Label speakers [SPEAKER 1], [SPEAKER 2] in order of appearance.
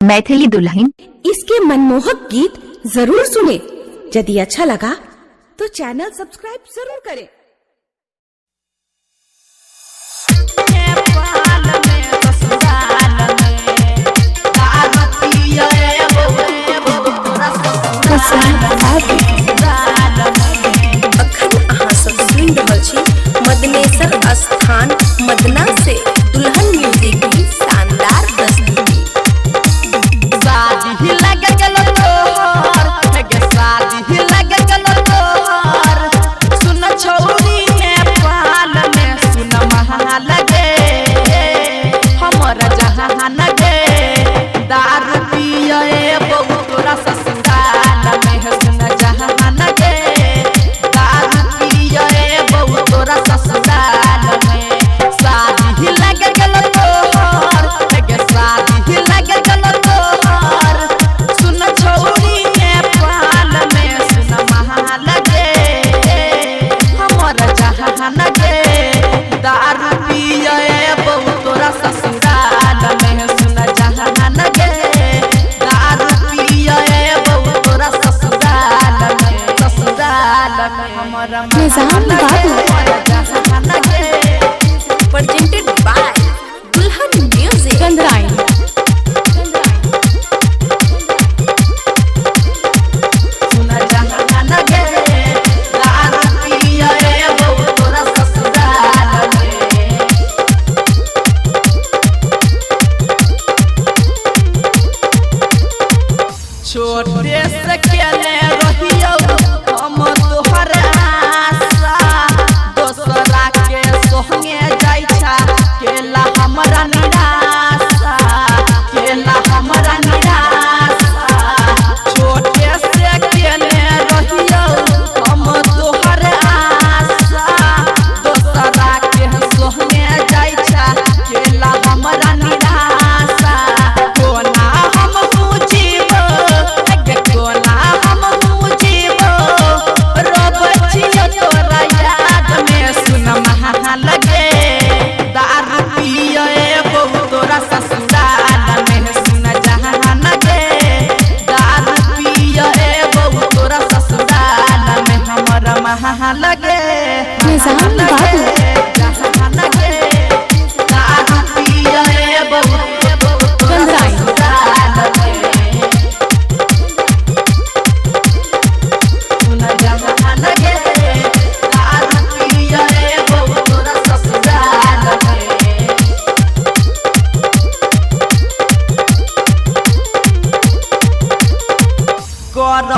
[SPEAKER 1] मैथिली दुल्हन।
[SPEAKER 2] इसके मनमोहक गीत जरूर सुने। यदि अच्छा लगा तो चैनल सब्सक्राइब जरूर करें। मदनेसर स्थान मदना से दुल्हन म्यूजिक की शानदार प्रस्तुति।
[SPEAKER 3] शादी लग गल तोहर, शादी लग गल तोहर, सुन छौरी नेपाल में सुन महाल गे, हमर जहान गे, दारू पिए बहु तोरा ससुराल में सुन जहान गे, दारू पिए बहु तोरा ससुराल में। शादी लग गल तोहर, शादी लग गल तोहर, सुन छौरी नेपाल में सुन महाल गे, हमर जहान गे, दारू पिए बहु तोरा ससुराल में सुन जहान गे, दारू पिए बहु तोरा ससुराल में, ससुराल में हमर
[SPEAKER 2] निजाम बाबू
[SPEAKER 3] जहान गे।
[SPEAKER 2] presented by दुल्हन म्यूजिक चंद्रायन।
[SPEAKER 3] सुन जहान गे, दारू पिए बहु तोरा ससुराल में। छोटे से केले रहियो हम तोहर आशा, दोसरा के सोहंगे जाय छा केला हमरा निराशा, केला हमरा निराशा। छोटे से केले रहियो हम तोहर आशा, दोसरा के सोहंगे जाय छा केला हमरा निराशा। कोना हम मुजीबो, कोना हम मुजीबो, रोब छियो तोरा याद में सुन महाल गे, दारू पिए बहु तोरा ससुराल में सुन जहान गे, दारू पिए बहु तोरा ससुराल में हमर महाल गे।
[SPEAKER 2] निजाम बाबू
[SPEAKER 3] जहान गे, दारू पिए बहु तोरा ससुराल में, सुन जहान गे, दारू पिए बहु तोरा ससुराल में। कर